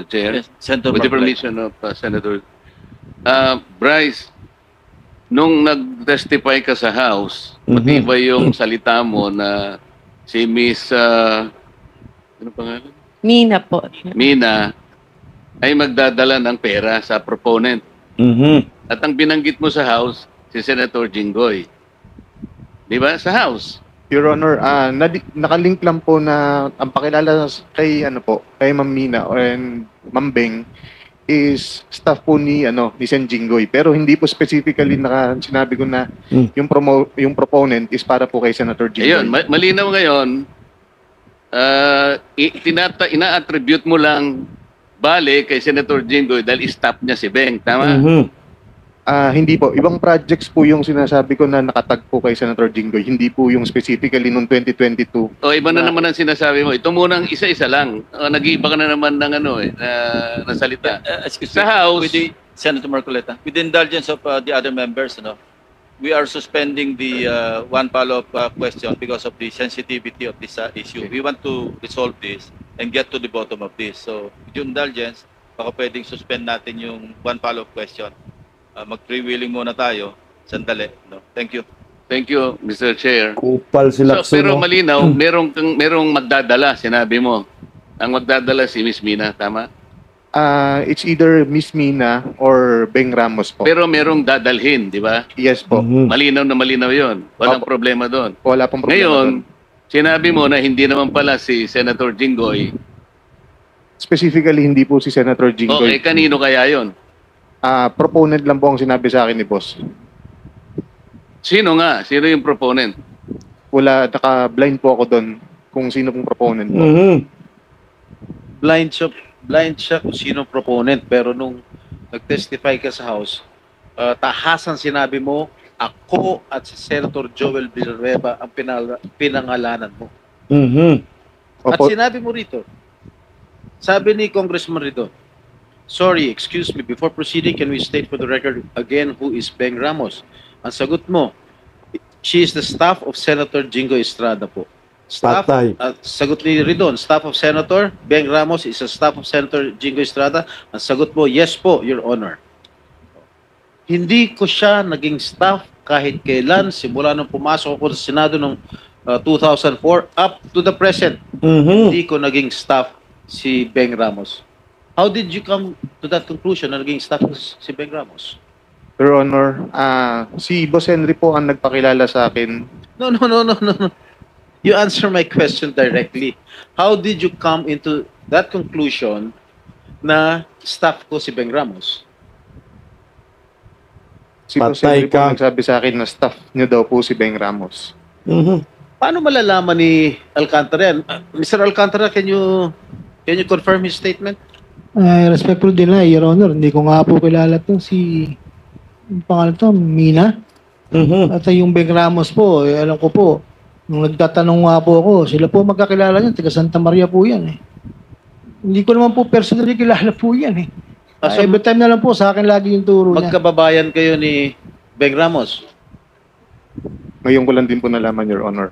Mr. Chair. Yes, Senator With the Marcoleta. permission of Senator. Bryce, nung nag-testify ka sa House, matibay yung salita mo na si Miss, ano pangalan? Mina po. Mina, ay magdadala ng pera sa proponent. At ang binanggit mo sa House, si Senator Jinggoy. Di ba? Sa House. Your Honor, nakalink lang po na ang pakilala kay kay Ma'am Mina and Ma'am Beng is staff po ni Sen Jinggoy, pero hindi po specifically sinabi ko na yung proponent is para po kay Senator Jinggoy. Ayun, malinaw ngayon. Ina-attribute mo lang bale kay Senator Jinggoy dahil staff niya si Beng, tama? Hindi po. Ibang projects po yung sinasabi ko na nakatag po kay Senator Jinggoy. Hindi po yung specifically noong 2022. O iba na naman ang sinasabi mo. Ito munang isa-isa lang. Nag-iiba ka na naman ng na salita. Excuse Sa me, House, with the Senator Marcoleta, with the indulgence of the other members, we are suspending the one follow-up question because of the sensitivity of this issue. We want to resolve this and get to the bottom of this. So, with your indulgence, baka pwedeng suspend natin yung one follow-up question. Mag-freewheeling muna tayo. Sandali. Thank you. thank you, Mr. Chair. Kupal sila. Pero malinaw, merong magdadala, sinabi mo. Ang magdadala si Miss Mina, tama? It's either Miss Mina or Beng Ramos po. Pero merong dadalhin, di ba? Yes po. Malinaw na malinaw yon. Walang problema doon. Wala pong problema Ngayon, doon. sinabi mo na hindi naman pala si Senator Jinggoy. Specifically, hindi po si Senator Jinggoy. Okay, kanino kaya yon? Proponent lang po ang sinabi sa akin ni boss. Sino nga? Sino yung proponent? Wala, naka-blind po ako doon kung sino pong proponent po. Blind siya kung sino proponent, pero nung nag-testify ka sa House, tahasan sinabi mo, ako at si Senator Joel Villanueva ang pinangalanan mo. At Opo. sinabi mo rito, sabi ni Congressman rito, sorry, excuse me, before proceeding, can we state for the record again who is Beng Ramos? Ang sagot mo, she is the staff of Senator Jinggoy Estrada po. Staff, Patay. sagot ni Ridon, staff of Senator Beng Ramos is a staff of Senator Jinggoy Estrada. Ang sagot mo, yes po, Your Honor. Hindi ko siya naging staff kahit kailan, simula nung pumasok ako sa Senado noong 2004 up to the present. Hindi ko naging staff si Beng Ramos. How did you come to that conclusion na naging staff si Beng Ramos? Your Honor, si Boss Henry po ang nagpakilala sa akin. No. You answer my question directly. How did you come into that conclusion na staff ko si Beng Ramos? Si Boss Patay Henry po ka. nagsabi sa akin na staff niyo daw po si Beng Ramos. Paano malalaman ni Alcantara yan? Mr. Alcantara, can you confirm his statement? Respectful din na, Your Honor. Hindi ko nga po kilala to si yung pangalan to, Mina. At yung Beng Ramos po, alam ko po, nung nagtatanong nga po ako, sila po magkakilala niyan, taga Santa Maria po yan eh. Hindi ko naman po personally kilala po yan eh. So, Every time na lang po, sa akin lagi yung turo niya. magkababayan kayo ni Beng Ramos? Ngayon ko lang din po nalaman, Your Honor.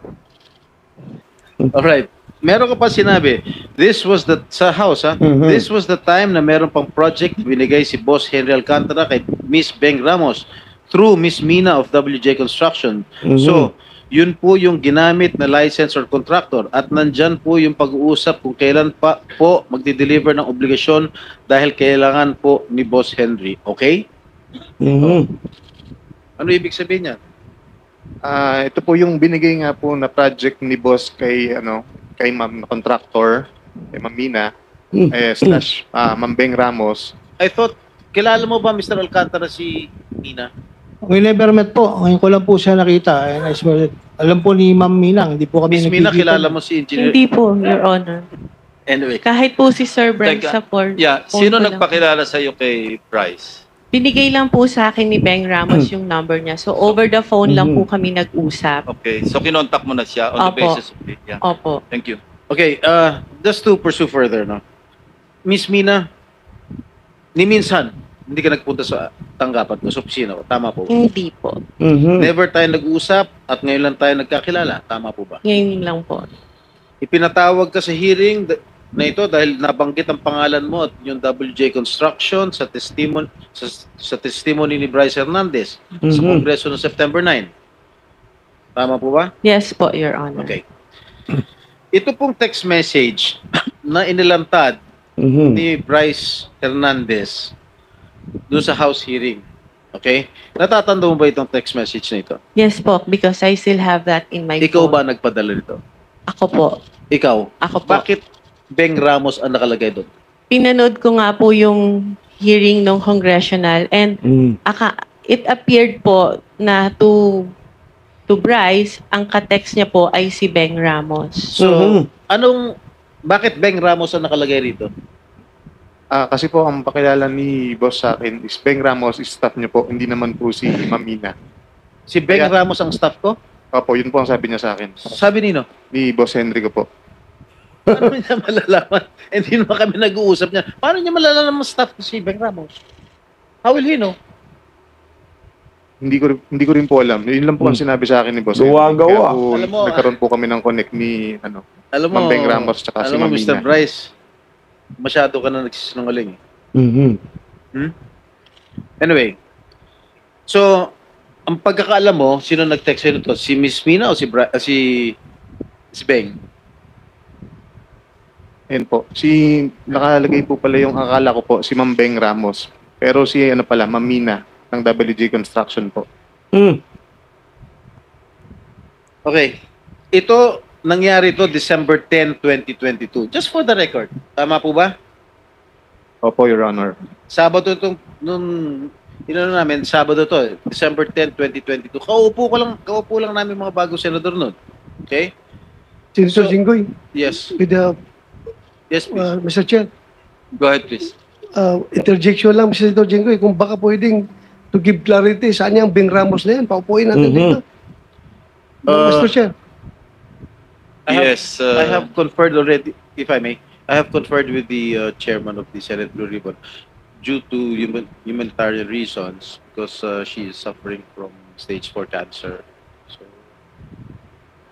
Alright. Meron ka pa sinabi, this was the, sa House ha, this was the time na meron pang project binigay si Boss Henry Alcantara kay Miss Beng Ramos through Miss Mina of WJ Construction. So, yun po yung ginamit na license or contractor at nandyan po yung pag-uusap kung kailan pa po magdi-deliver ng obligasyon dahil kailangan po ni Boss Henry. Okay? Ano ibig sabihin niya? Ito po yung binigay nga po na project ni Boss kay kay Ma'am na contractor, kay Ma'am Mina, slash Ma'am Beng Ramos. I thought, kilala mo ba Mr. Alcantara si Mina? We never met po. Ngayon ko lang po siya nakita. And I swear, alam po ni Ma'am Minang, hindi po kami Miss Mina, nagkikita. kilala mo si Engineer? Hindi po, Your Honor. Anyway, Kahit po si Sir Brent Teka, sa phone. yeah, phone sino ko lang. nagpakilala sa iyo kay Bryce? Binigay lang po sa akin ni Beng Ramos yung number niya. So, over the phone lang po kami nag-usap. Okay, so kinontak mo na siya on the Opo. basis of it. Yeah. Opo. Thank you. Okay, just to pursue further, no? Miss Mina, ni minsan, hindi ka nagpunta sa tanggapan ko, sa opisina ko. Tama po ba? Hindi po. Never tayo nag-usap at ngayon lang tayo nagkakilala. Tama po ba? Ngayon lang po. Ipinatawag ka sa hearing na ito dahil nabanggit ang pangalan mo at yung WJ Construction sa testimony ni Bryce Hernandez sa Kongreso noong September 9. Tama po ba? Yes po, Your Honor. Okay. Ito pong text message na inilantad ni Bryce Hernandez doon sa House hearing. Okay? Natatanda mo ba itong text message na ito? Yes po, because I still have that in my Ikaw phone. ba nagpadala nito? Ako po. Ikaw? Ako po. Bakit Beng Ramos ang nakalagay doon? Pinanood ko nga po yung hearing ng congressional and it appeared po na to Bryce, ang ka-text niya po ay si Beng Ramos. So, bakit Beng Ramos ang nakalagay rito? Kasi po, ang pakilala ni boss sa akin is Beng Ramos is staff niyo po, hindi naman po si Ma'am Mina. Si Beng Kaya- Ramos ang staff ko? Opo, yun po ang sabi niya sa akin. Sabi nino? Ni Boss Henry ko po. Paano niya malalaman? Hindi naman kami nag-uusap niya. Paano niya malalaman staff ko si Beng Ramos? How will he know? Hindi ko rin po alam. Yun lang po ang sinabi sa akin ni Boss Henry. Gawa-gawa. Kaya po, Alam mo, nagkaroon po kami ng connect ni Alam mo, Ma'am Beng Ramos tsaka si alam mo, Ma'am Mr. Mina. Bryce, masyado ka na nagsisinungaling. Mhm. Anyway, so, ang pagkakaalam mo, sino nag-text sa'yo nito? Si Miss Mina o si Beng? Ayun po. Nakalagay po pala yung akala ko po, si Ma'am Beng Ramos. Pero si Ma'am Mina ng WJ Construction po. Okay. Ito, nangyari to December 10, 2022. Just for the record. Tama po ba? Opo, Your Honor. Sabado itong, namin, Sabado to, December 10, 2022. Kaupo lang namin mga bagong senador nun. Okay? Senator So- Jinggoy, Yes. with the, Yes, please. Mr. Chair, Go ahead, please. interjection lang, Senator Jinggoy, kung baka pwedeng to give clarity, saan yung Beng Ramos na yan? Paupuin natin dito. Mr. Chair. Yes. I have conferred already, if I may, I have conferred with the chairman of the Senate Blue Ribbon due to humanitarian reasons because she is suffering from stage 4 cancer. So,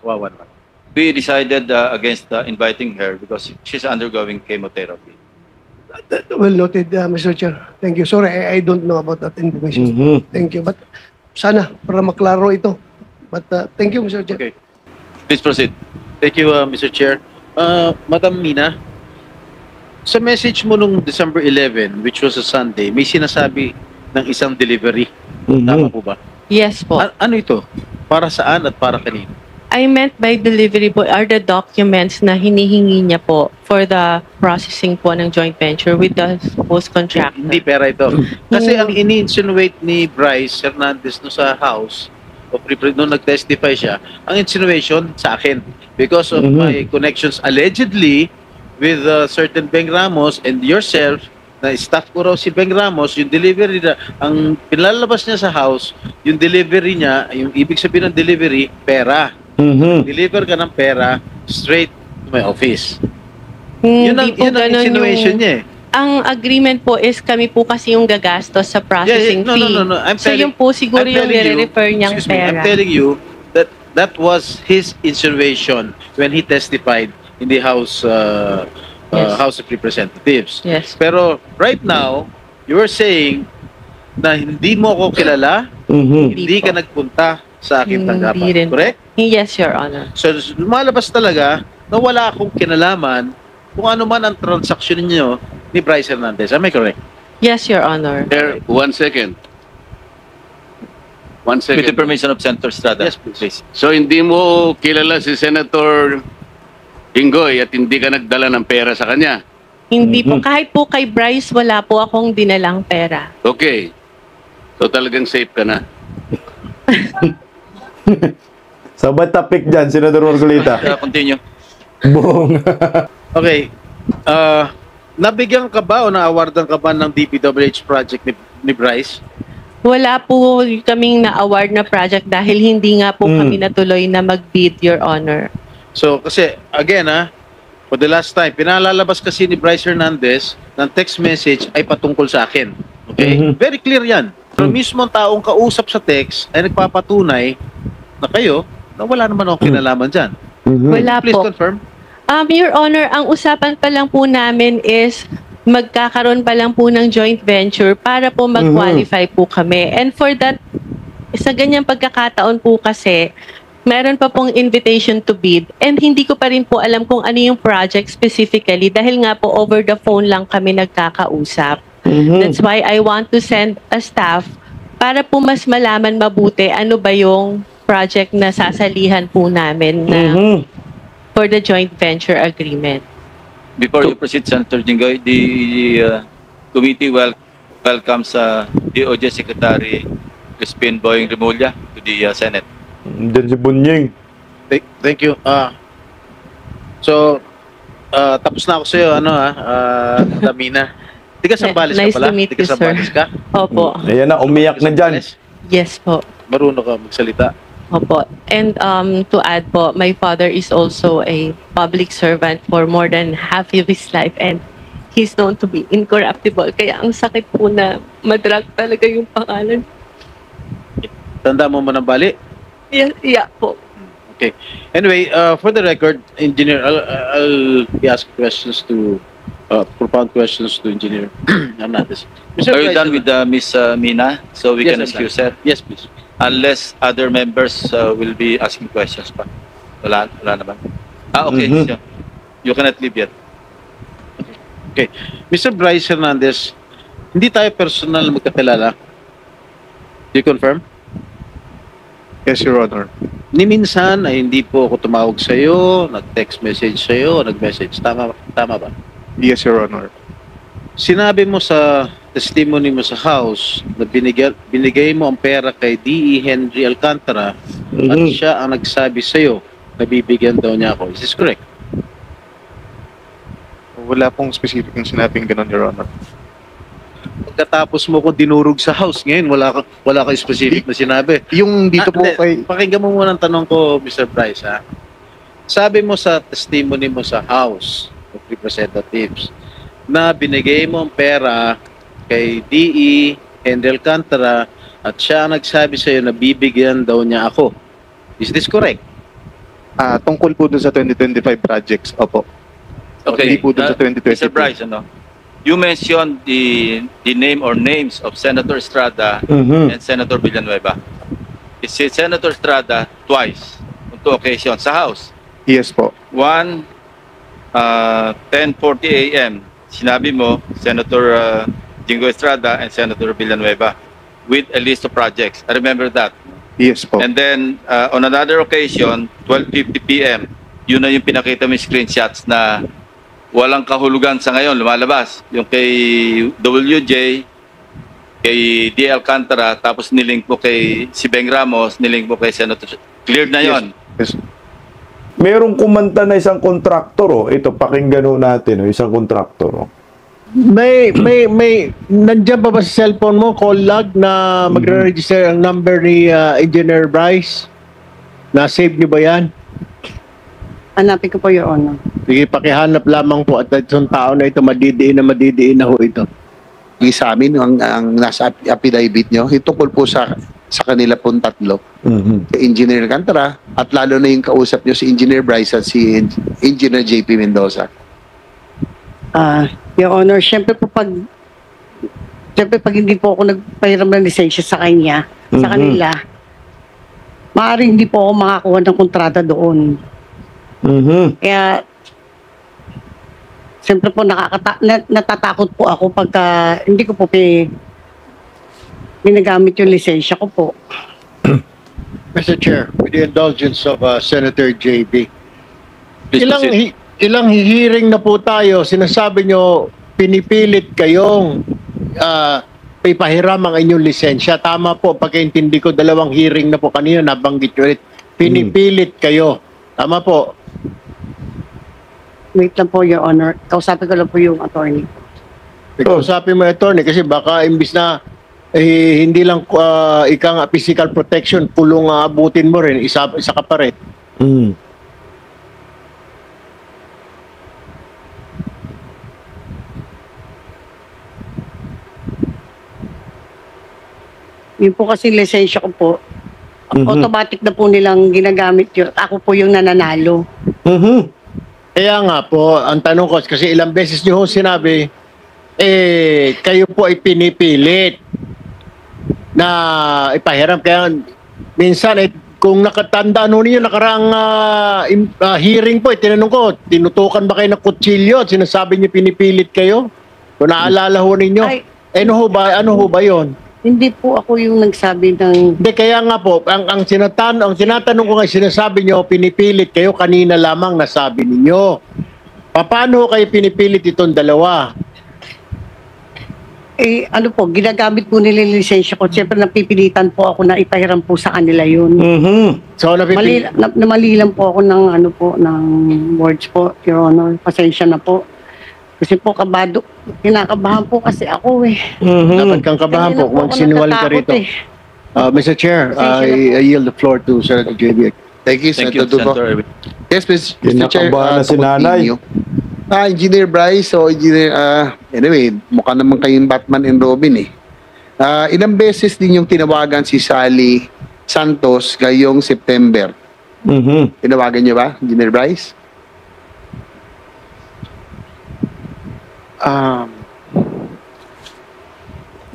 kawawa naman. We decided against inviting her because she's undergoing chemotherapy. Well noted, Mr. Chair. Thank you. Sorry, I don't know about that information. Thank you. But sana, para maklaro ito. But thank you, Mr. Chair. Okay. Please proceed. Thank you, Mr. Chair. Madam Mina, sa message mo nung December 11, which was a Sunday, may sinasabi ng isang delivery. Tama po ba? Yes po. Ano ito? Para saan at para kanino? I meant by delivery po are the documents na hinihingi niya po for the processing po ng joint venture with the host contractor. Hindi pera ito. Kasi ang ini-insinuate ni Bryce Hernandez no sa House, nung nag-testify siya, ang insinuation sa akin because of my connections allegedly with certain Beng Ramos and yourself, na staff ko raw si Beng Ramos, yung delivery na, ang pinalabas niya sa House, yung delivery niya, yung ibig sabihin ng delivery, pera. Deliver ka ng pera straight to my office. Yun ang ganun insinuation niya eh. Ang agreement po is kami po kasi yung gagastos sa processing No. fee. So yung po siguro yung nire-refer niyang Excuse me, I'm pera. telling you that that was his insinuation when he testified in the House Yes. House of Representatives. Yes. Pero right now, you are saying na hindi mo ako kilala, hindi ka nagpunta sa aking Hindi tanggapan. rin po. Correct? Yes, Your Honor. So lumalabas talaga na wala akong kinalaman kung ano man ang transaksyon niyo ni Bryce Hernandez. Am I correct? Yes, Your Honor. There, 1 second. 1 With the second. permission of Senator Estrada. Yes, please. So hindi mo kilala si Senator Jinggoy at hindi ka nagdala ng pera sa kanya. Hindi po. Kahit po kay Bryce, wala po akong dinalang pera. Okay. So talagang safe ka na. So, ba't topic dyan, Senador Marcolita? Continue. Buong. Okay. Nabigyan ka ba o na-awardan ka ba ng DPWH project ni Bryce? Wala po kaming na-award na project dahil hindi nga po kami natuloy na mag-bid, Your Honor. So, kasi, again for the last time, pinalalabas kasi ni Bryce Hernandez ng text message ay patungkol sa akin. Okay? Very clear yan. Pero mismo ang taong kausap sa text ay nagpapatunay na kayo na wala naman akong kinalaman dyan. Wala Please po. confirm. Your Honor, ang usapan pa lang po namin is magkakaroon pa lang po ng joint venture para po mag-qualify po kami. And for that, sa ganyang pagkakataon po kasi, meron pa pong invitation to bid and hindi ko pa rin po alam kung ano yung project specifically dahil nga po over the phone lang kami nagkakausap. That's why I want to send a staff para po mas malaman mabuti ano ba yung project na sasalihan po namin na for the joint venture agreement. Before you proceed, Senator Jinggoy, the committee welcomes DOJ Secretary Crispin Boying Remulla to the Senate. Diyan si Bunying. Thank you. Tapos na ako sa iyo, Damina. Tiga Sambales ka Nice pala? to meet Tiga you, sir. Sambales ka? Opo. Ayan na, umiyak na dyan. Yes po. Marunong ka magsalita. Opo. And to add po, my father is also a public servant for more than half of his life and he's known to be incorruptible. Kaya ang sakit po na madrag talaga yung pangalan. Tanda mo ng bali? Yeah po. Okay. Anyway, for the record, Engineer, I'll be asking questions to, propound questions to Engineer Hernandez. Are you done with Miss Mina? So we can excuse her? Yes, please. Unless other members will be asking questions pa. Wala naman. Okay. So, you cannot leave yet. Okay. Mr. Bryce Hernandez, hindi tayo personal magkakilala. Do you confirm? Yes, Your Honor. Ni minsan ay hindi po ako tumawag sa iyo, nag-text message sa iyo, nag-message. Tama ba? Yes, Your Honor. Sinabi mo sa testimony mo sa house na binigay mo ang pera kay D.E. Henry Alcantara at siya ang nagsabi sa iyo na bibigyan daw niya ako. Is this correct? Wala pong specific yung sinabing ganun, Your Honor. Pagkatapos mo ko dinurog sa house, ngayon wala ka specific na sinabi. Yung dito po kay... Pakinggan mo muna ang tanong ko, Mr. Bryce, ha? Sabi mo sa testimony mo sa House of Representatives na binigay mo ang pera kay D.E. Henry Alcantara at siya ang nagsabi sa iyo na bibigyan daw niya ako. Is this correct? Tungkol po dun sa 2025 projects, opo. Okay. Hindi po dun sa 2022. Mr. Bryce, you mentioned the name or names of Senator Estrada and Senator Villanueva. Is Senator Estrada twice on 2 occasions sa House? Yes po. One, 10:40 a.m. Sinabi mo, Senator Jingo Estrada and Senator Villanueva with a list of projects. I remember that. Yes po. And then, on another occasion, 12:50 p.m., yun na yung pinakita mo yung screenshots na walang kahulugan sa ngayon, lumalabas. Yung kay WJ, kay D. Alcantara, tapos nilink mo kay si Beng Ramos, nilink mo kay Senator. Cleared na yon. Yes. Merong kumanta na isang kontraktor, oh. Ito, pakinggan ho natin, oh. Isang kontraktor, oh. May nandiyan pa ba sa cellphone mo call log na magre-register ang number ni Engineer Bryce? Na-save niyo ba yan? Hanapin ko po, Your Honor. Sige, pakihanap lamang po at itong tao na ito madidiin na ho ito. Yung sa amin, ang nasa affidavit nyo, yung tungkol po sa kanila pong tatlo. Si Engineer Alcantara at lalo na yung kausap nyo si Engineer Bryce at si Engineer JP Mendoza. Your Honor, syempre pag hindi po ako nagpahiram ng lisensya sa kanya, sa kanila, maaaring hindi po ako makakuha ng kontrata doon. Kaya, siyempre po natatakot po ako pagka hindi ko po ginagamit yung lisensya ko po. Mr. Chair, with the indulgence of Senator JB, Please proceed. ilang hearing na po tayo, sinasabi nyo, pinipilit kayong ipahiram ang inyong lisensya. Tama po, pagkaintindi ko, 2 hearing na po kanina, nabanggit nyo ulit. Pinipilit kayo. Tama po. Wait lang po, Your Honor. Kausapin ko lang po yung attorney. Kausapin mo yung attorney kasi baka imbis na hindi lang ika nga physical protection, pulong abutin mo rin, isa ka pa rin. Yun po kasi lisensya ko po. Automatic na po nilang ginagamit yun. Ako po yung nananalo. Kaya nga po, ang tanong ko, kasi ilang beses niyo ho sinabi, kayo po ay pinipilit na ipahiram. Kaya minsan, kung nakatandaan ho ninyo, nakaraang hearing po, tinanong ko, tinutukan ba kayo ng kutsilyo at sinasabi niyo pinipilit kayo? Kung naalala ho ninyo, Ay. ano ho ba yon? Hindi po ako yung nagsabi ng... Hindi, kaya nga po, ang tinatanong ko nga, sinasabi nyo, pinipilit kayo, kanina lamang nasabi ninyo. Paano kayo pinipilit itong dalawa? ano po, ginagamit po nila yung lisensya ko. Siyempre, napipilitan po ako na ipahiram po sa kanila yun. So, Mali lang po ako ng, ng words po, Your Honor. Pasensya na po. Kasi po, kinakabahan po kasi ako eh. Dapat kang kabahan Kanina po kung ako sinwal ka natatakot rito. eh. Mr. Chair, I yield the floor to Senator JB. Thank you, Thank Senator you, Dugo. Senator Erwin. Yes, Mr. Chair. Kinakabahan na si nanay. Engineer Bryce, anyway, mukha naman kayong Batman and Robin eh. Ilang beses din yung tinawagan si Sally Santos ngayong September. Tinawagan niyo ba, Engineer Bryce?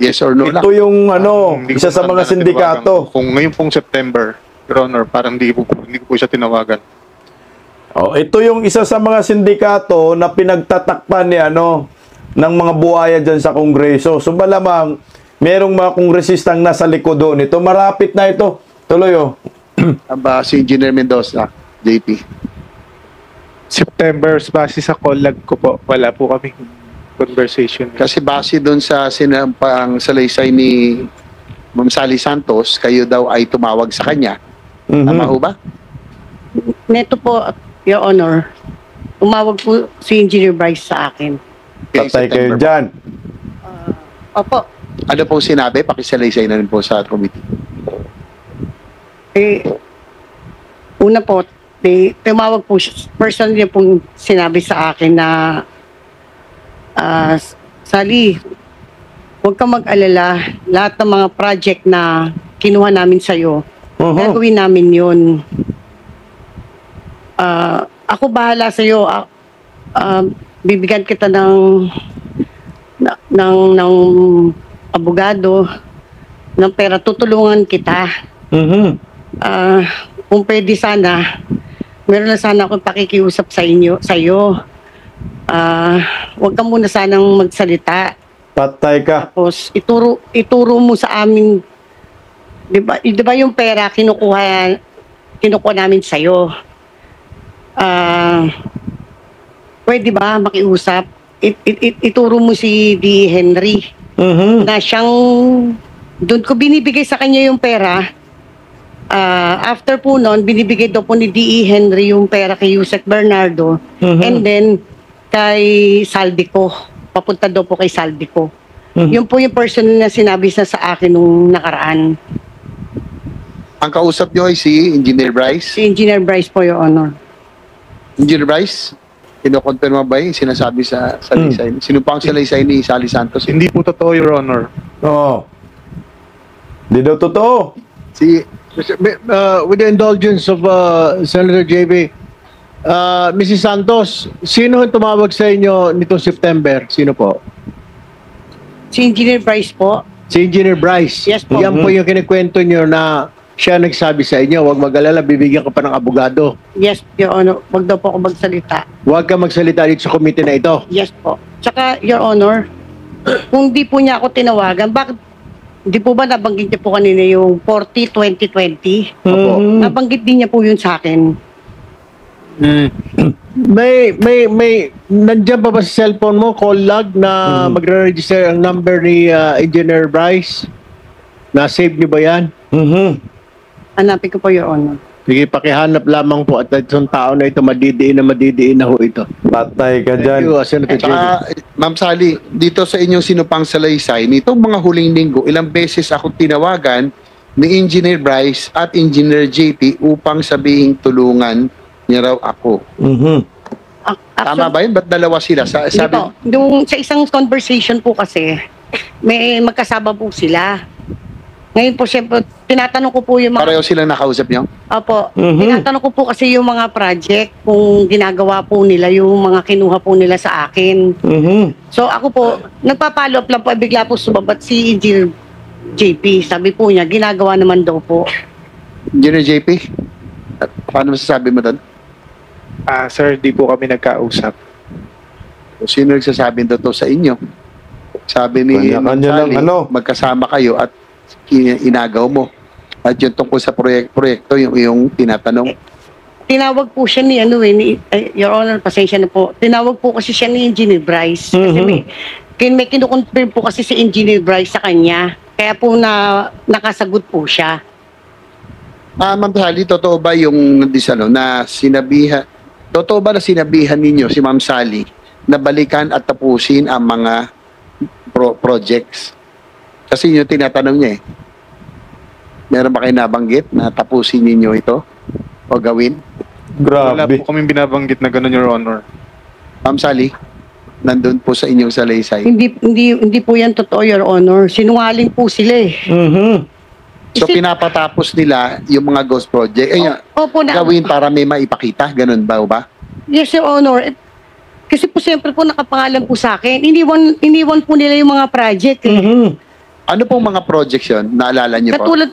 Yes or no lang? Ito yung Hindi ko isa sa matandaan mga na tinawagan sindikato. ko. Kung ngayon pong September, Your Honor, parang hindi ko po siya tinawagan. Ito yung isa sa mga sindikato na pinagtatakpan ni ng mga buhaya dyan sa Kongreso. So malamang merong mga kongresistang nasa likod doon. Ito marapit na ito. Tuloy Aba, si Engineer Mendoza, JP. September, base sa call-log ko po, wala po kami conversation. Kasi base doon sa sinampang salaysay ni Ma'am Sally Santos, kayo daw ay tumawag sa kanya. Tama ho ba? Neto po, Your Honor, umawag po si Engineer Bryce sa akin. Patay kayo dyan. Opo, Ano pong sinabi? Pakisalaysay na rin po sa committee. una po, tumawag po siya, personally pong sinabi sa akin na Sally, huwag kang mag-alala, lahat ng mga project na kinuha namin sa'yo, gagawin namin yun. Ako bahala sa'yo, bibigyan kita ng abogado, ng pera, tutulungan kita. Kung pwede sana, meron na sana akong pakikiusap sa'yo. Huwag ka muna sanang magsalita. Patay ka. Tapos ituro mo sa amin, 'di ba yung pera kinukuha namin sa iyo. Pwede ba makiusap? Ituro mo si D. Henry. Na siyang doon ko binibigay sa kanya yung pera. After po noon, binibigay daw po ni D.E. Henry yung pera kay Yusek Bernardo. And then kay Saldico. Papunta daw po kay Saldico. Yun po yung person na sinabi sa akin nung nakaraan. Ang kausap nyo ay si Engineer Bryce? Si Engineer Bryce po, Your Honor. Engineer Bryce, kinokonfirma ba yung sinasabi sa salaysay? Sino pa ang salaysay ni Sally Santos? Hindi po totoo, Your Honor. Oo. Hindi daw totoo. With the indulgence of Senator JB, Mrs. Santos, sino ang tumawag sa inyo nitong September? Sino po? Si Engineer Bryce po. Si Engineer Bryce. Yes po. Yan po yung kinikwento nyo na siya nagsabi sa inyo, huwag mag-alala, bibigyan ka pa ng abogado. Yes, Your Honor. Huwag daw po ako magsalita. Huwag ka magsalita dito sa committee na ito. Yes po. Tsaka, Your Honor, kung di po niya ako tinawagan, bakit di po ba nabanggit niya po kanina yung 40-2020? Opo. Nabanggit din niya po yun sa akin. May nandiyan pa ba sa cellphone mo call log na magre-register ang number ni Engineer Bryce? Na-save niyo ba yan? Hanapin ko po, Your Honor. Sige, pakihanap lamang po at itong tao na ito madidiin na ho ito. Patay ka dyan. Thank you, Senator JB. Ma'am Sally, dito sa inyong sinupang salaysay, nitong mga huling linggo, ilang beses akong tinawagan ni Engineer Bryce at Engineer JP upang sabihing tulungan niya raw ako. Tama ba yun? Ba't dalawa sila? Hindi po. Sa isang conversation po kasi, may magkasama po sila. Ngayon po, siyempre, tinatanong ko po yung mga... Pareho silang nakausap niyo? Opo. Tinatanong ko po kasi yung mga project, kung ginagawa po nila, yung mga kinuha po nila sa akin. So ako po, nagpa-follow up lang po, bigla po sumabat si Engineer JP. Sabi po niya, ginagawa naman daw po. Engineer JP, paano masasabi mo doon? Sir, di po kami nagkausap. Sino nagsasabi to sa inyo? Sabi ni Ma'am Kanya-kanya lang, Sally, magkasama kayo at inagaw mo. At yung tungkol sa proyekto, yung tinatanong. Tinawag po siya ni, Your Honor, pasensya na po. Tinawag po kasi siya ni Engineer Bryce. Kasi may kinukonfirm po kasi si Engineer Bryce sa kanya. Kaya po nakasagot po siya. Ma'am Sally, totoo ba yung totoo ba na sinabihan ninyo si Ma'am Sally na balikan at tapusin ang mga projects? Kasi yun yung tinatanong niya eh. Meron ba kayo nabanggit na tapusin ninyo ito o gawin? Wala Grabe. po kaming binabanggit na gano'n, Your Honor. Ma'am Sally, nandun po sa inyong salaysay. Hindi po yan totoo, Your Honor. Sinungaling po sila eh. So pinapatapos nila yung mga ghost project. Opo na. Gawin para may maipakita. Ganun ba? Yes, Your Honor. Kasi po siyempre po nakapangalan po sa akin. Iniwan po nila yung mga project eh. Ano pong mga projects yun? Naalala niyo po? Katulad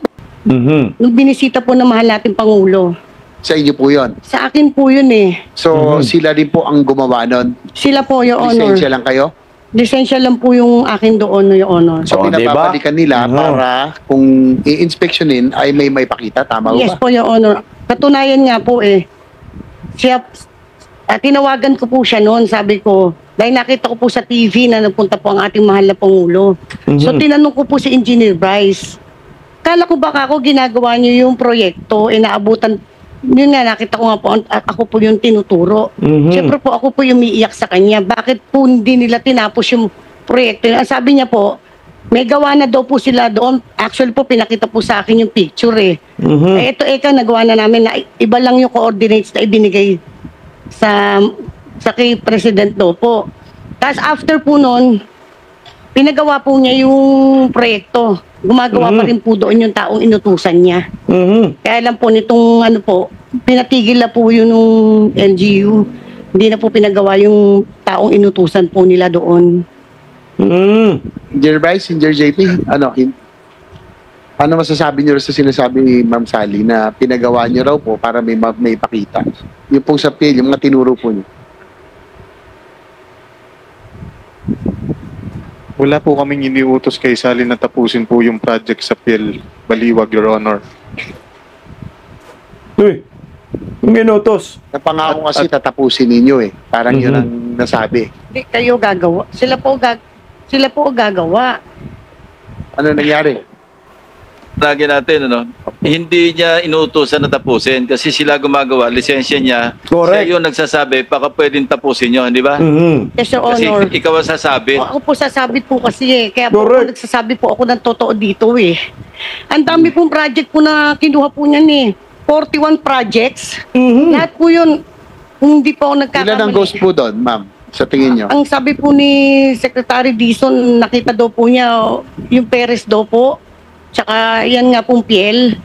nung binisita po ng mahal nating Pangulo. Sa inyo po yun? Sa akin po yun eh. So sila din po ang gumawa nun? Sila po, Your Honor. Lisensya lang kayo? Lisensya lang po yung akin doon, Your Honor. So pinapabalikan nila para kung i-inspectionin ay may maipakita. Tama Yes ba? po, Your Honor. Katunayan nga po eh. Tinawagan ko po siya noon, sabi ko, dahil nakita ko po sa TV na napunta po ang ating mahal na Pangulo. So tinanong ko po si Engineer Bryce, kala ko baka ako ginagawa niyo yung proyekto, inaabutan, yun nga, nakita ko nga po, ako po yung tinuturo. Siyempre po, ako po yung umiiyak sa kanya. Bakit po hindi nila tinapos yung proyekto? Ang sabi niya po, may gawa na daw po sila doon. Actually po, pinakita po sa akin yung picture eh. Ito nagawa na namin na iba lang yung coordinates na ibinigay sa kay President daw po. Tapos after po noon, pinagawa po niya yung proyekto. Gumagawa pa rin po doon yung taong inutusan niya. Kaya lang po nitong pinatigil na po yun ng LGU. Hindi na po pinagawa yung taong inutusan po nila doon. Engineer Bryce, Engineer JP, ano masasabi niyo sa sinasabi ni Ma'am Sally na pinagawa niyo raw po para may ipakita? Yung pong sa PL, yung mga tinuro po niyo. Wala po kaming iniutos kay Sally na tapusin po yung project sa PL Baliwag, Your Honor. Uy, yung inutos. Napangako kasi tatapusin ninyo eh. Parang yun ang nasabi. Hindi kayo gagawa. Sila po gagawa. Ano nangyari? Lagi natin, hindi niya inuutosan na tapusin kasi sila gumagawa, lisensya niya. Correct. Siya yung nagsasabi, baka pwedeng tapusin nyo, di ba? Yes, Your Kasi Honor. ikaw ang sasabi. Ako po sasabit po kasi eh. Kaya po ako nagsasabi po ako ng totoo dito eh. Ang dami pong project po na kinuha po niyan eh. 41 projects. Lahat po yun. Kung hindi po ako nagkakamali. Ilan ang ghost po doon, ma'am? Sa tingin nyo? Ang sabi po ni Secretary Dizon, nakita daw po niya yung Perez daw po. Tsaka yan nga pong PL.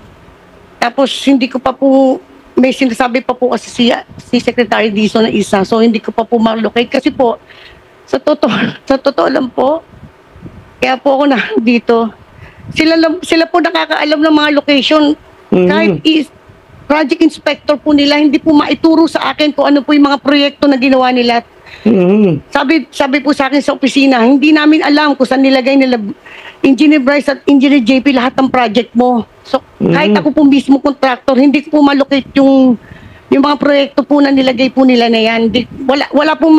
Tapos hindi ko pa po, may sinasabi pa po kasi si Secretary Dizon na isa. So hindi ko pa po ma-locate. Kasi po, sa totoo lang po, kaya po ako na dito. Sila po nakakaalam ng mga location. Kahit project inspector po nila, hindi po maituro sa akin kung ano po yung mga proyekto na ginawa nila. Sabi po sa akin sa opisina, hindi namin alam kung saan nilagay nila Engineer Bryce at Engineer JP lahat ng project mo. So kahit ako po mismo contractor, hindi ko po malocate yung mga proyekto po na nilagay po nila na yan. Wala po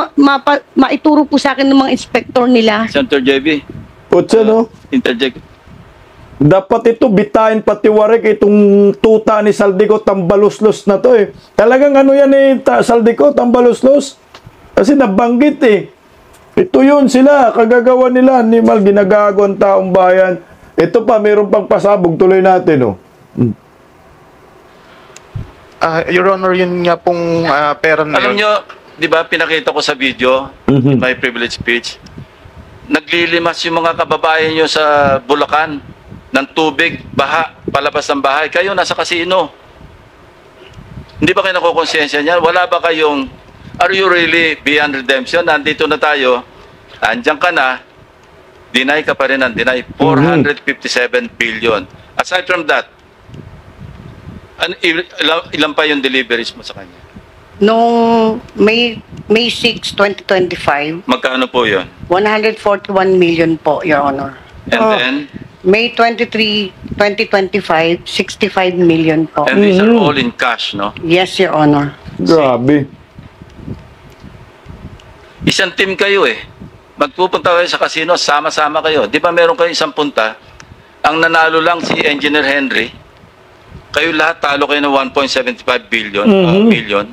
maituro po sa akin ng mga inspector nila. Senator JB. Kutsa, no? Interject. Dapat ito bitain pati warik itong tuta ni Saldico, tambaluslos na to eh. Talagang ano yan eh, Saldico, tambaluslos. Kasi nabanggit eh. Ito yun sila, kagagawa nila, animal, ginagago ang taong bayan. Ito pa, mayroon pang pasabog, tuloy natin oh. Your Honor, yun nga pong pera na Alam yun. nyo, di ba, pinakita ko sa video, my privilege speech, naglilimas yung mga kababayan nyo sa Bulacan. ng tubig, baha, palabas ng bahay. Kayo nasa kasino. Hindi ba kayo nakukonsensya niyan? Wala ba kayong, are you really beyond redemption? Nandito na tayo, andyan ka na, deny ka pa rin ng deny. 457 billion. Aside from that, ilan pa yung deliveries mo sa kanya? Noong May 6, 2025, Magkano po yun? 141 million po, Your Honor. And then, May 23, 2025, 65 million po. and these are all in cash, no? Yes, Your Honor. Grabe. Isang team kayo eh. Magpupunta kayo sa casino, sama-sama kayo. Di ba meron kayo isang punta? Ang nanalo lang si Engineer Henry. Kayo lahat talo kayo ng 1.75 billion, million.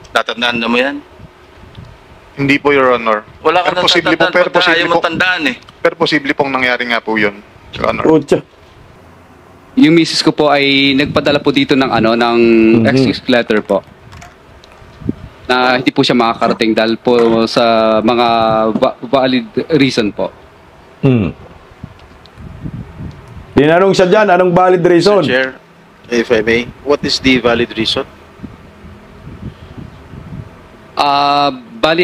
Tatandaan mo yan? Hindi po, Your Honor. Wala ka Pero posible po, natatandaan pero pagka posible ayaw mo po. tandaan eh. Pero posible pong nangyari nga po yun, Your Honor. Pucha. Yung misis ko po ay nagpadala po dito ng ng excuse letter po. Na hindi po siya makakarating dahil po sa mga valid reason po. Tinanong siya dyan, anong valid reason? Mr. Chair, if I may, what is the valid reason? Bali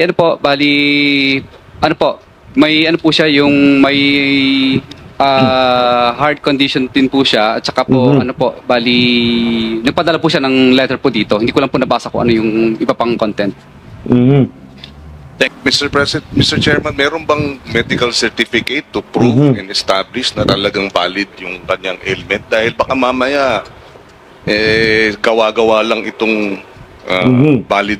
may ano po siya yung may heart condition din po siya at saka po nagpadala po siya ng letter po dito. Hindi ko lang po nabasa kung ano yung iba pang content. Mr. President, Mr. Chairman, meron bang medical certificate to prove and establish na talagang valid yung kanyang ailment? Dahil baka mamaya gawa-gawa lang itong valid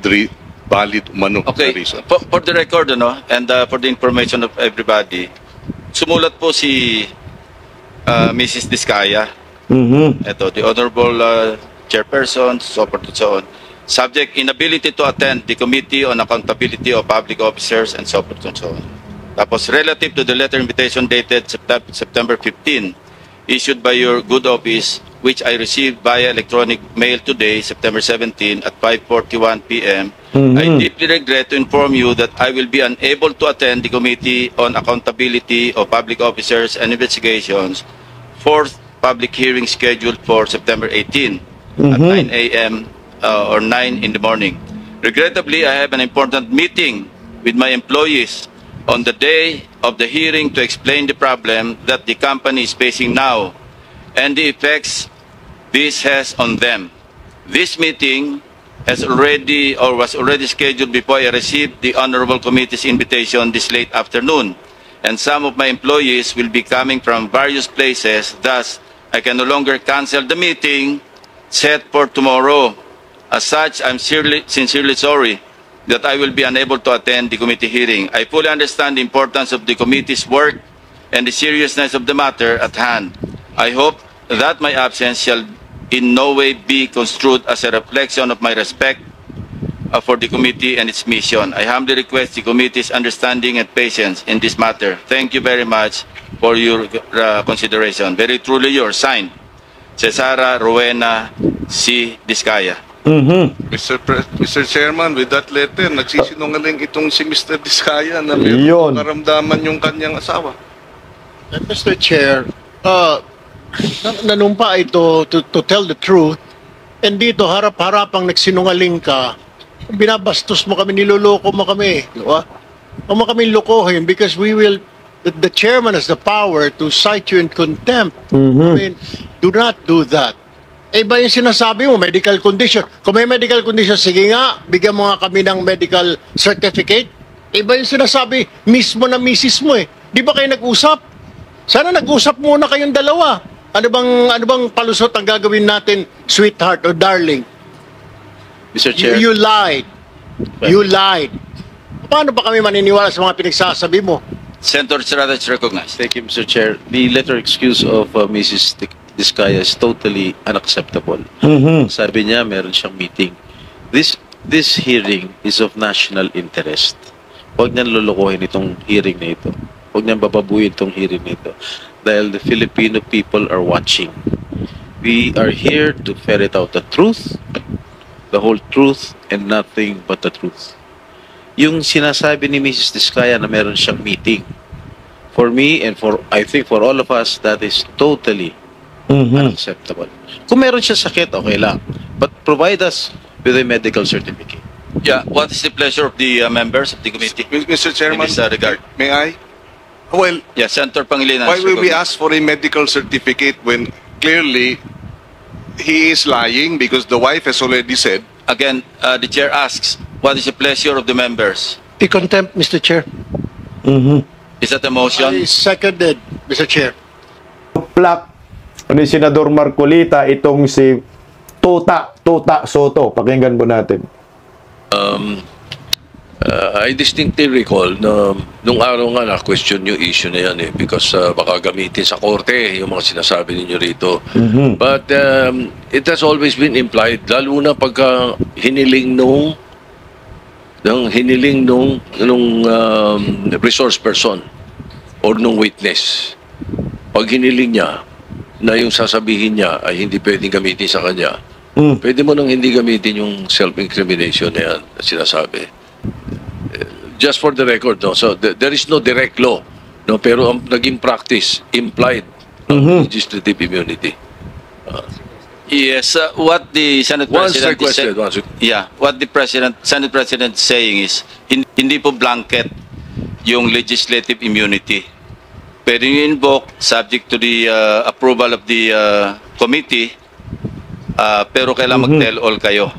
umano Okay, reason. for the record, and for the information of everybody, sumulat po si Mrs. Diskaya. Ito, the Honorable Chairperson, so forth and so on. Subject, inability to attend the Committee on Accountability of Public Officers and so forth and so on. Tapos, relative to the letter invitation dated September 15, issued by your good office, which I received via electronic mail today, September 17 at 5:41 p.m., I deeply regret to inform you that I will be unable to attend the Committee on Accountability of Public Officers and Investigations, fourth public hearing scheduled for September 18 at 9 a.m. Or 9 in the morning. Regrettably, I have an important meeting with my employees on the day of the hearing to explain the problem that the company is facing now and the effects this has on them. This meeting was already scheduled before I received the Honorable Committee's invitation this late afternoon, and some of my employees will be coming from various places. Thus, I can no longer cancel the meeting set for tomorrow. As such, I'm sincerely sorry that I will be unable to attend the committee hearing. I fully understand the importance of the committee's work and the seriousness of the matter at hand. I hope that my absence shall in no way be construed as a reflection of my respect for the committee and its mission. I humbly request the committee's understanding and patience in this matter. Thank you very much for your consideration. Very truly yours, signed, Cesara Rowena C. Diskaya. Mr. Chairman, with that letter, nagsisinungaling itong si Mr. Diskaya na mayroong karamdaman yung kanyang asawa. Mr. Chair, nanumpa ito to tell the truth, and dito harap-harapang nagsinungaling ka, binabastos mo kami, niloloko mo kami. Huwag mo kami lokohin because the chairman has the power to cite you in contempt. I mean, do not do that. Iba yung sinasabi mo, medical condition. Kung may medical condition, sige nga, bigyan mo nga kami ng medical certificate. Iba yung sinasabi mismo na misis mo eh. Di ba kayo nag-usap? Sana nag-usap muna kayong dalawa. Ano bang palusot ang gagawin natin, sweetheart or darling? Mr. Chair. You lied. You lied. Paano ba kami maniniwala sa mga pinagsasabi mo? Senator Estrada is recognized. Thank you, Mr. Chair. The letter excuse of Mrs. Diskaya is totally unacceptable. Sabi niya, meron siyang meeting. This hearing is of national interest. Huwag niyang lulukohin itong hearing na ito. Huwag niyang bababuhin itong hearing na ito. Dahil the Filipino people are watching. We are here to ferret out the truth, the whole truth, and nothing but the truth. Yung sinasabi ni Mrs. Diskaya na meron siyang meeting, For me and for, I think for all of us, that is totally unacceptable. Kung meron siya sakit, okay lang. But provide us with a medical certificate. Yeah, what is the pleasure of the members of the committee? Mr. Chairman, in this regard? may I? Well, Yeah, Senator Pangilinan. why will we ask for a medical certificate when clearly he is lying because the wife has already said? Again, the chair asks, what is the pleasure of the members? I-contempt, Mr. Chair. Is that a motion? I seconded, Mr. Chair. Plak ni Senador Marcolita itong si Tuta Soto. Pakinggan po natin. I distinctly recall na nung araw nga na-question yung issue na yan because baka gamitin sa korte yung mga sinasabi ninyo rito. But it has always been implied, lalo na pagka hiniling nung resource person or nung witness. Pag hiniling niya na yung sasabihin niya ay hindi pwedeng gamitin sa kanya, pwede mo nang hindi gamitin yung self-incrimination na yan na sinasabi. Just for the record, no? So there is no direct law, no? Pero ang naging practice implied legislative immunity. Yes, what the Senate Once President requested, what the Senate President is saying is hindi po blanket yung legislative immunity. Pwede nyo invoke subject to the approval of the committee, pero kailangan mag-tell all kayo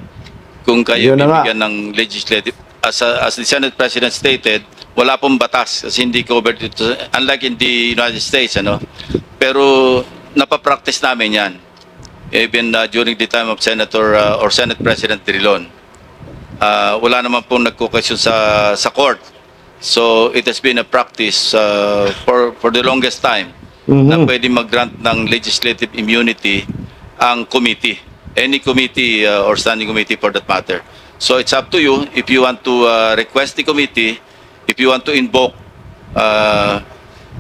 kung kayo bibigyan ng legislative. As the Senate President stated, wala pong batas kasi hindi covered ito, unlike in the United States, ano. Pero napapractice namin yan. Even during the time of Senator or Senate President Drilon. Wala naman pong nagkukasyon sa court. So it has been a practice for the longest time na pwede mag-grant ng legislative immunity ang committee. Any committee or standing committee for that matter. So it's up to you if you want to request the committee, if you want to invoke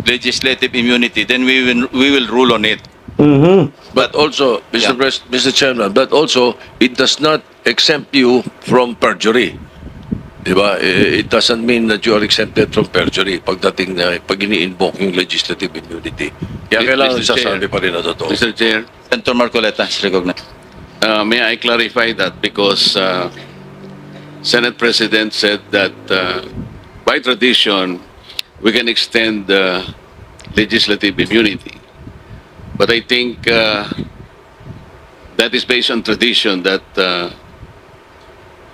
legislative immunity, then we will rule on it. But also, Mr. Chairman, but also it does not exempt you from perjury. Diba? It doesn't mean that you are exempted from perjury pagdating na pag ini-invoke yung legislative immunity. Kaya kailangan sasabi pa rin na totoo. Mr. Chair, Senator Marcoleta is recognized. may I clarify that because Senate President said that by tradition, we can extend legislative immunity. But I think that is based on tradition that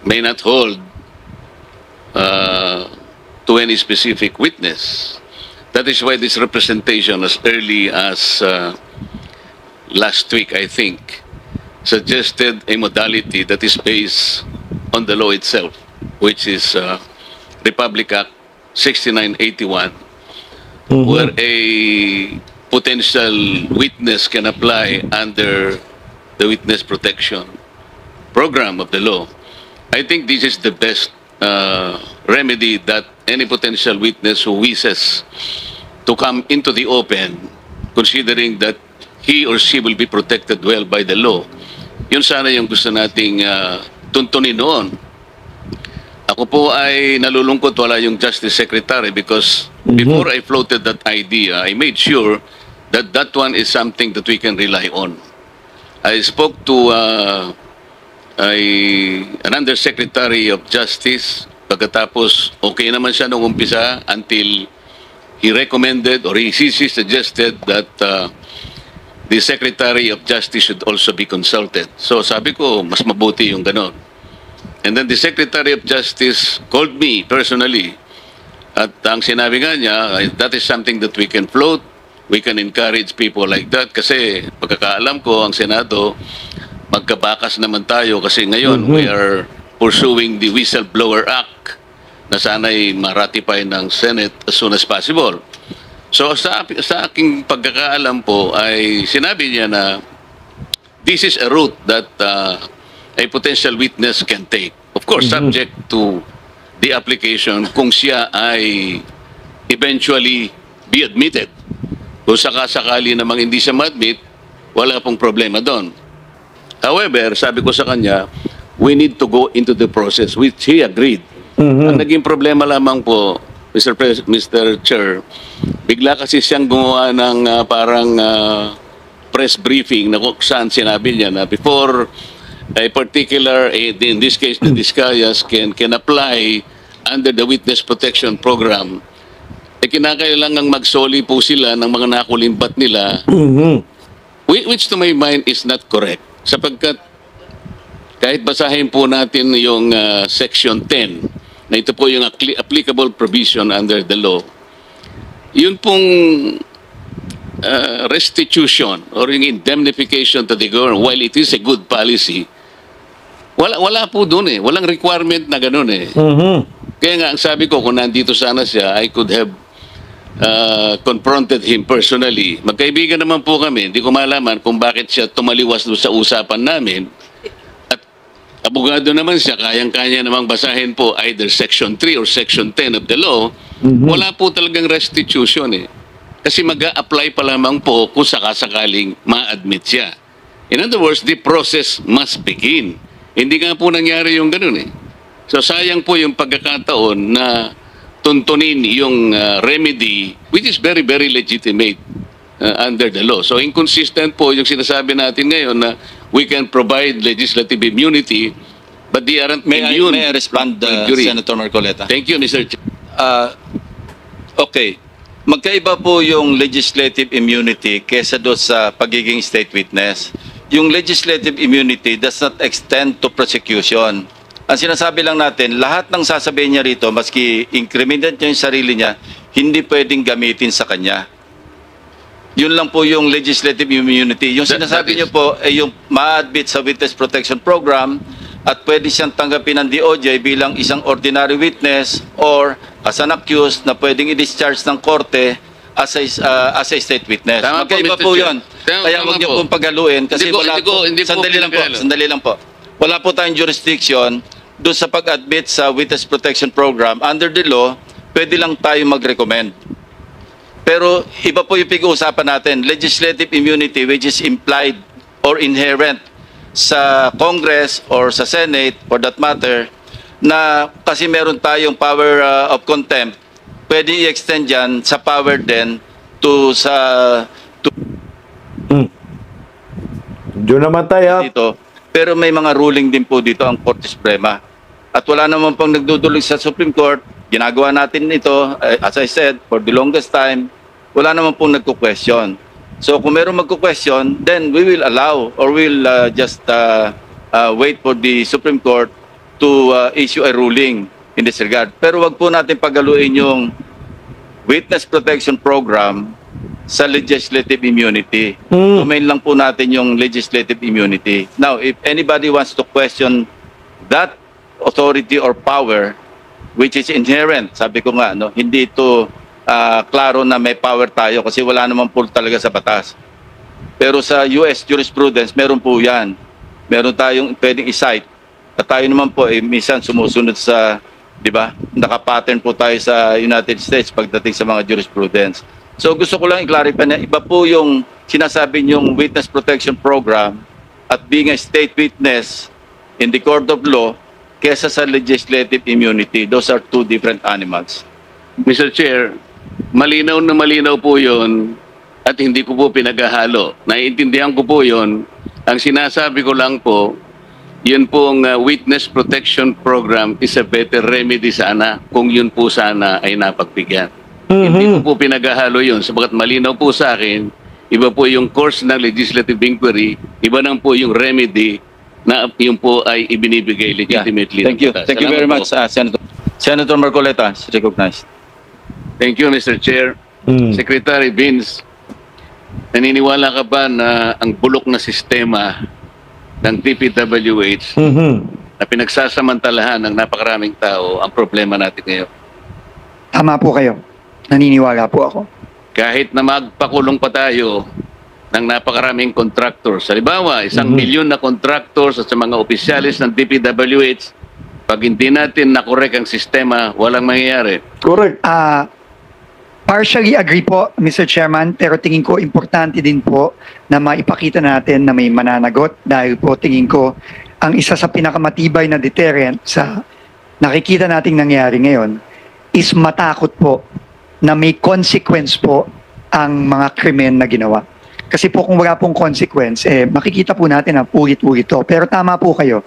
may not hold to any specific witness. That is why this representation, as early as last week, I think, suggested a modality that is based on the law itself, which is Republic Act 6981, where a potential witness can apply under the witness protection program of the law. I think this is the best remedy that any potential witness who wishes to come into the open, considering that he or she will be protected well by the law. Yun sana yung gusto nating tuntunin noon. Ako po ay nalulungkot wala yung Justice Secretary because before I floated that idea, I made sure that that one is something that we can rely on. I spoke to an Undersecretary of Justice. Pagkatapos, okay naman siya nung umpisa until he recommended or he suggested that the Secretary of Justice should also be consulted. So sabi ko, mas mabuti yung ganon. And then the Secretary of Justice called me personally. At ang sinabi nga niya, that is something that we can float. We can encourage people like that. Kasi pagkakaalam ko, ang Senado, magkabakas naman tayo. Kasi ngayon, we are pursuing the Whistleblower Act na sana'y ma-ratify ng Senate as soon as possible. So sa aking pagkakaalam po ay sinabi niya na this is a route that a potential witness can take. Of course, subject to the application kung siya ay eventually be admitted. Kung sakasakali namang hindi siya ma-admit, wala pong problema doon. However, sabi ko sa kanya, we need to go into the process, which he agreed. Ang naging problema lamang po, Mr. Chair, bigla kasi siyang gumawa ng parang press briefing na kung saan sinabi niya na before a particular, in this case, the Discayas can apply under the Witness Protection Program, kinakailangang magsoli po sila ng mga nakulimbat nila, which to my mind is not correct. Sapagkat kahit basahin po natin yung Section 10, na ito po yung applicable provision under the law, yun pong restitution or yung indemnification to the government, while it is a good policy, wala po doon walang requirement na ganun Kaya nga ang sabi ko, kung nandito sana siya, I could have confronted him personally. Magkaibigan naman po kami, hindi ko malaman kung bakit siya tumaliwas doon sa usapan namin. Abogado naman siya, kayang-kanya namang basahin po either Section 3 or Section 10 of the law. Wala po talagang restitution Kasi mag-a-apply pa lamang po kung sakasakaling ma-admit siya. In other words, the process must begin. Hindi nga po nangyari yung ganun So sayang po yung pagkakataon na tuntunin yung remedy, which is very, very legitimate under the law. So inconsistent po yung sinasabi natin ngayon na we can provide legislative immunity, but they aren't immune. May I respond, Senator Marcoleta? Thank you, Mr. Chair. Okay. Magkaiba po yung legislative immunity kesa doon sa pagiging state witness. Yung legislative immunity does not extend to prosecution. Ang sinasabi lang natin, lahat ng sasabihin niya rito, maski incriminate niya yung sarili niya, hindi pwedeng gamitin sa kanya. Yun lang po yung legislative immunity. Yung sinasabi niyo po ay yung ma-admit sa Witness Protection Program at pwede siyang tanggapin ng DOJ bilang isang ordinary witness or as an accused na pwedeng i-discharge ng korte as a state witness. Magkaiba po yun. Kaya huwag niyo pong paghaluin kasi sandali lang po. Wala po tayong jurisdiction doon sa pag-admit sa Witness Protection Program. Under the law, pwede lang tayo mag-recommend. Pero iba po yung pag-uusapan natin, legislative immunity which is implied or inherent sa Congress or sa Senate for that matter, na kasi meron tayong power of contempt, pwede i-extend yan sa power din to Diyo namatay dito. Pero may mga ruling din po dito ang Korte Suprema. At wala naman pong nagdudulog sa Supreme Court. Ginagawa natin ito, as I said, for the longest time, wala naman pong nagko-question. So kung meron magko-question, then we will allow or we'll just wait for the Supreme Court to issue a ruling in this regard. Pero wag po natin pagaluin yung Witness Protection Program sa legislative immunity. Domain lang po natin yung legislative immunity. Now, if anybody wants to question that authority or power, which is inherent, sabi ko nga, hindi ito klaro na may power tayo kasi wala naman po talaga sa batas. Pero sa US jurisprudence, meron po yan. Meron tayong pwedeng i-cite. At tayo naman po, minsan sumusunod sa, di ba, nakapattern po tayo sa United States pagdating sa mga jurisprudence. So gusto ko lang i-clarify na iba po yung sinasabi niyong Witness Protection Program at being a state witness in the court of law kesa sa legislative immunity. Those are two different animals. Mr. Chair, malinaw na malinaw po yun at hindi ko po pinaghahalo. Naiintindihan ko po yun. Ang sinasabi ko lang po, yun pong Witness Protection Program is a better remedy sana kung yun po sana ay napagbigyan. Hindi ko po pinaghahalo yun sabagat malinaw po sa akin, iba po yung course ng legislative inquiry, iba nang po yung remedy na yun po ay ibinibigay legitimately. Thank you. Thank you very much, Senator. Senator Marcoleta is recognized. Thank you, Mr. Chair. Secretary Vince, naniniwala ka ba na ang bulok na sistema ng DPWH na pinagsasamantalahan ng napakaraming tao ang problema natin ngayon? Tama po kayo. Naniniwala po ako. Kahit na magpakulong pa tayo ng napakaraming contractors. Halimbawa, 1 milyon na contractors at sa mga opisyalis ng DPWH, pag hindi natin na-correct ang sistema, walang mangyayari. Correct. Partially agree po, Mr. Chairman, pero tingin ko importante din po na maipakita natin na may mananagot dahil po tingin ko ang isa sa pinakamatibay na deterrent sa nakikita nating nangyari ngayon is matakot po na may consequence po ang mga krimen na ginawa. Kasi po kung wala pong consequence, makikita po natin na ulit-ulit to. Pero tama po kayo,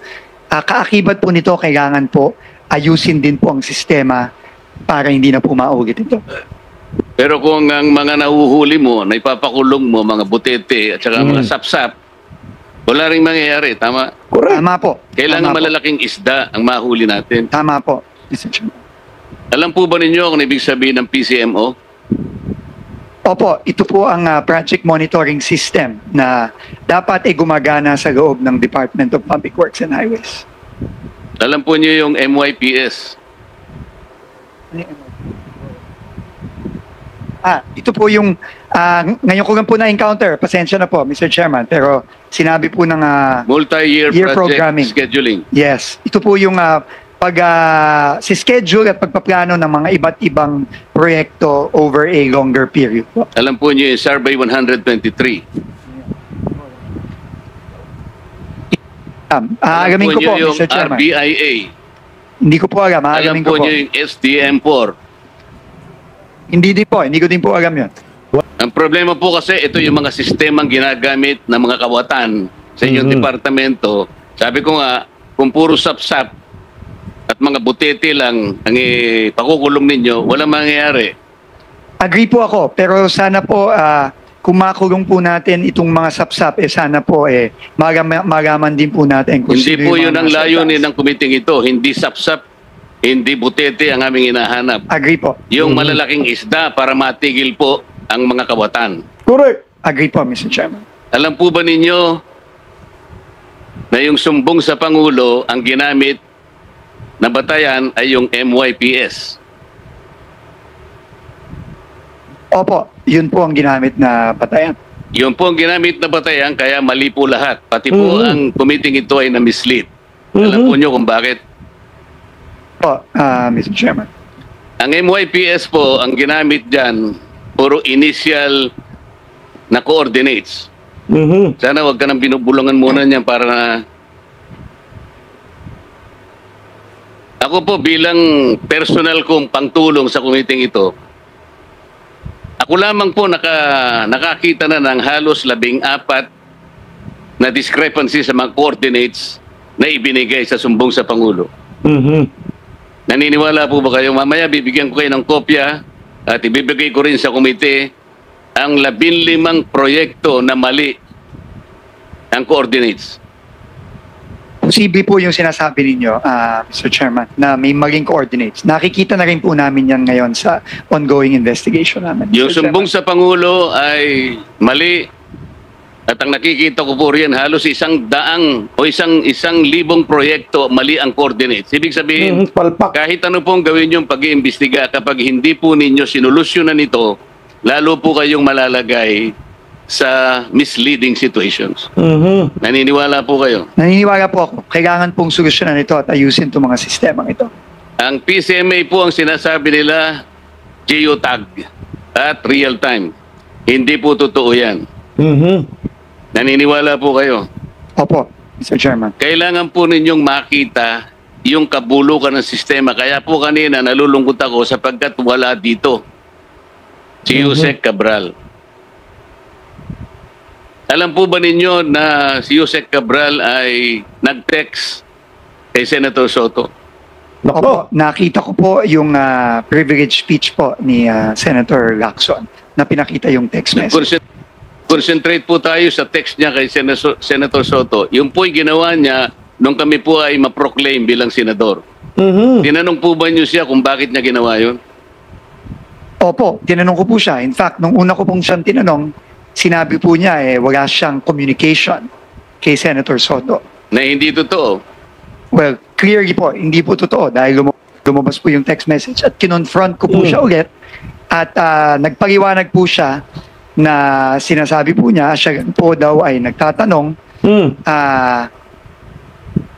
kaakibat po nito, kailangan po ayusin din po ang sistema para hindi na po maulit ito. Pero kung ang mga nahuhuli mo, na ipapakulong mo, mga butete at saka mga sapsap, wala rin mangyayari, tama? Correct. Tama po. Kailangan Tama po. malalaking isda ang mahuli natin. Tama po, Mr. Chairman. Alam po ba ninyo kung ibig sabihin ng PCMO? Opo, ito po ang project monitoring system na dapat ay gumagana sa loob ng Department of Public Works and Highways. Alam po niyo yung MYPS? Ito po yung, ngayon ko lang po na-encounter, pasensya na po, Mr. Chairman, pero sinabi po ng multi-year project programming scheduling. Yes, ito po yung si schedule at pagpaplano ng mga iba't ibang proyekto over a longer period po. Alam po niyo yung Survey 123. Aalamin ko po, niyo yung Mr. Chairman. RBIA. Hindi ko po alam, Alam aalamin po ko po. niyo yung SDM4. Hindi ko din po alam yun. Ang problema po kasi ito yung mga sistemang ginagamit ng mga kawatan sa inyong departamento. Sabi ko nga, kung puro sapsap at mga butete lang ang pakukulong ninyo, walang mangyayari. Agree po ako, pero sana po kung makulong po natin itong mga sapsap, sana po magaman din po natin kung Hindi sino po yung yun mga ang nasa layunin taas. ng kumiting ito. Hindi sapsap, hindi butete ang aming hinahanap. Agree po. Yung malalaking isda para matigil po ang mga kawatan. Correct. Agree po, Mr. Chairman. Alam po ba ninyo na yung sumbong sa Pangulo ang ginamit na batayan ay yung MYPS? Opo, yun po ang ginamit na batayan. Yun po ang ginamit na batayan, kaya mali po lahat. Pati po ang kumiting ito ay na-mislead. Alam po nyo kung bakit? Po, Mr. Chairman. Ang MYPS po, ang ginamit dyan, puro initial na coordinates. Sana wag ka nang binubulungan muna niyan para na... Ako po bilang personal kong pangtulong sa kumiting ito, ako lamang po nakakita na ng halos 14 na discrepancy sa mga coordinates na ibinigay sa sumbong sa Pangulo. Naniniwala po ba kayo? Mamaya bibigyan ko kayo ng kopya at ibibigay ko rin sa komite ang 15 proyekto na mali ang coordinates. Posible po yung sinasabi ninyo, Mr. Chairman, na may maling coordinates. Nakikita na rin po namin yan ngayon sa ongoing investigation namin. Yung sumbong sa Pangulo ay mali at ang nakikita ko po riyan halos 100 o 1,000 proyekto mali ang coordinates. Ibig sabihin, kahit ano pong gawin yung pag-iimbestiga, kapag hindi po ninyo sinolusyonan ito, lalo po kayong malalagay sa misleading situations. Naniniwala po kayo? Naniniwala po ako. Kailangan pong solusyonan ito at ayusin itong mga sistemang ito. Ang PCMA po ang sinasabi nila geotag at real time. Hindi po totoo yan. Naniniwala po kayo? Opo, Mr. Chairman. Kailangan po ninyong makita yung kabulukan ng sistema. Kaya po kanina nalulungkot ako sapagkat wala dito si Yusek Cabral. Alam po ba ninyo na si Yusek Cabral ay nag-text kay Senator Soto? Opo, nakita ko po yung privilege speech po ni Senator Lacson na pinakita yung text message. Concentrate po tayo sa text niya kay Senator Soto. Yung po'y ginawa niya nung kami po ay ma-proclaim bilang senador. Tinanong po ba niyo siya kung bakit niya ginawa yun? Opo, tinanong ko po siya. In fact, nung una ko pong siyang tinanong, sinabi po niya wala siyang communication kay Senator Soto. Na hindi totoo? Well, clearly po, hindi po totoo dahil lumabas po yung text message at kinonfront ko po siya ulit at nagpaliwanag po siya na sinasabi po niya, siya po daw ay nagtatanong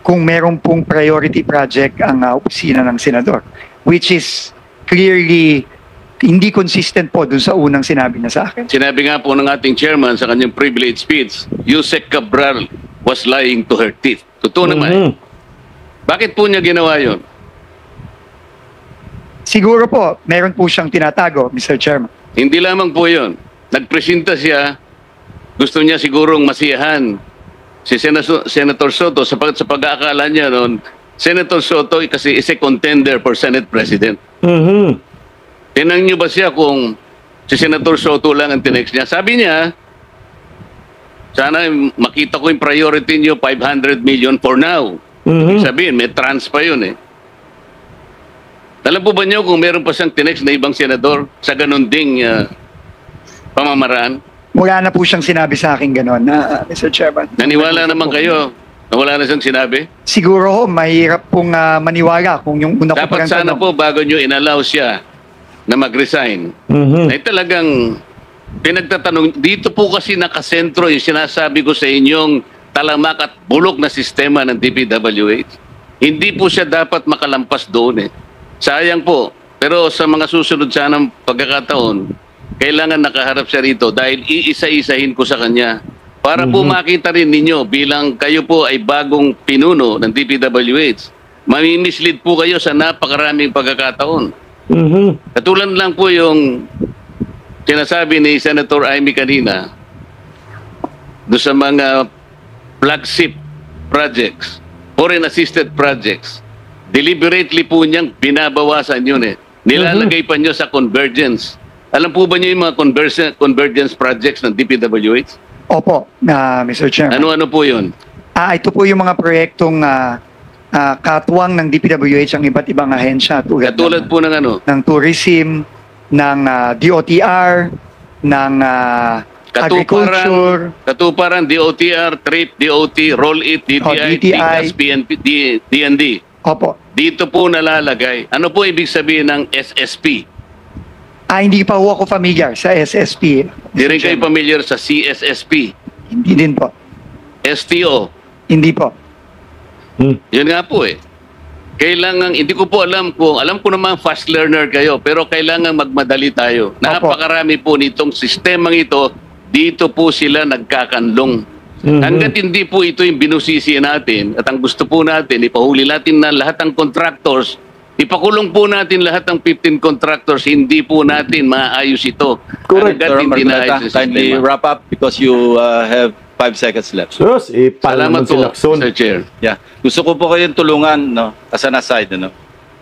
kung meron pong priority project ang opisina ng senador, which is clearly hindi consistent po dun sa unang sinabi niya sa akin. Sinabi nga po ng ating chairman sa kanyang privilege speech, Yusek Cabral was lying to her teeth. Totoo naman. Bakit po niya ginawa yun? Siguro po, meron po siyang tinatago, Mr. Chairman. Hindi lamang po yun. Nagpresenta siya, gusto niya sigurong masiyahan si Senator Soto sa pag-aakala niya noon, Senator Soto kasi is a contender for Senate President. Tinanong niyo ba siya kung si Senator Soto lang ang tinext niya? Sabi niya, sana makita ko yung priority niyo, 500 million for now. Ibig sabihin, may trans pa yun eh. Alam po ba niyo kung meron pa siyang tinext na ibang senador sa ganun ding pamamaraan? Wala na po siyang sinabi sa akin gano'n, Mr. Chairman. Naniwala naman kayo na wala na siyang sinabi? Siguro mahirap pong maniwala kung yung una ko dapat sana po bago nyo inallow siya na mag-resign, ay talagang pinagtatanong, dito po kasi nakasentro yung sinasabi ko sa inyong talamak at bulok na sistema ng DPWH. Hindi po siya dapat makalampas doon eh. Sayang po. Pero sa mga susunod sanang pagkakataon, kailangan nakaharap siya rito dahil iisa-isahin ko sa kanya para po makita rin ninyo bilang kayo po ay bagong pinuno ng DPWH. Mamimislead po kayo sa napakaraming pagkakataon. Katulad lang po yung sinasabi ni Senator Amy kanina doon sa mga flagship projects, foreign assisted projects. Deliberately po niyang binabawasan yun eh. Nilalagay pa niyo sa convergence. Alam po ba niyo yung mga convergence projects ng DPWH? Opo, Mr. Chairman. Ano-ano po yun? Ito po yung mga proyektong katuwang ng DPWH ang iba't ibang ahensya. Katulad po ng ano? Ng tourism, ng DOTR, ng agriculture. Katuparan, DOTR, TRIP, DOT, Roll It, DTI, TICAS, PNP, DND. Opo. Dito po nalalagay. Ano po ibig sabihin ng SSP? Hindi pa ho ako familiar sa SSP. Hindi rin kayo familiar sa CSSP? Hindi din po. STO? Hindi po. Yun nga po eh. Kailangan, hindi ko po alam ko naman fast learner kayo, pero kailangan magmadali tayo. Napakarami po nitong sistemang ito, dito po sila nagkakanlong. Hanggat hindi po ito yung binusisi natin at ang gusto po natin, ipahuli natin na lahat ng contractors, ipakulong po natin lahat ng 15 contractors, hindi po natin maayos ito. Correct. Hanggat hindi naayos yung kindly sistema. wrap up because you have 5 seconds left. Salamat po, Mr. Chair. Yeah. Gusto ko po kayong tulungan, no, as an aside, no,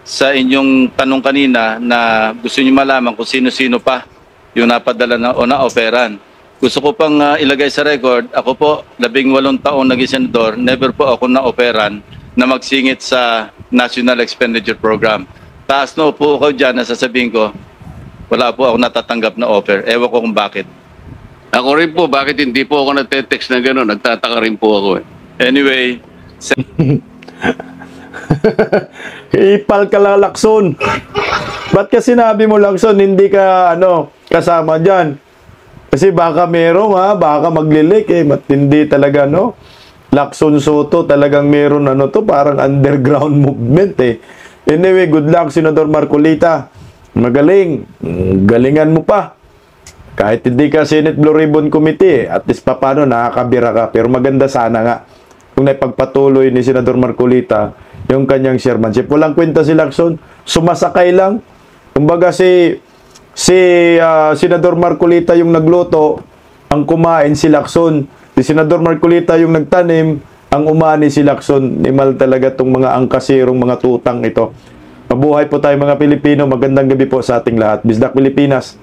sa inyong tanong kanina na gusto niyo malaman kung sino-sino pa yung napadala na o na-operan. Gusto ko pang ilagay sa record, ako po, 18 taon naging senador, never po ako na-operan na magsingit sa National Expenditure Program. Taas na po ako dyan na sasabihin ko, wala po ako natatanggap na offer. Ewan ko kung bakit. Ako rin po, bakit hindi po ako nate-text na gano'n? Nagtataka rin po ako eh. Anyway, Ipal ka lang, Lacson. Ba't ka sinabi mo, Lacson, hindi ka kasama dyan? Kasi baka merong baka maglilik ba't hindi talaga Lacson Soto talagang meron parang underground movement eh. Anyway, good luck Senador Marcolita. Magaling. Galingan mo pa. Kahit hindi ka Senate Blue Ribbon Committee, at least paano nakakabira ka. Pero maganda sana nga kung naipagpatuloy ni Senador Marcolita yung kanyang chairmanship. Walang kwenta si Lacson. Sumasakay lang. Kumbaga si Senador Marcolita yung nagluto, ang kumain si Lacson. Si Senador Marcolita yung nagtanim, ang umani si Lacson. Nimal talaga itong mga angkasirong mga tutang ito. Mabuhay po tayo mga Pilipino. Magandang gabi po sa ating lahat. Bisdak Pilipinas.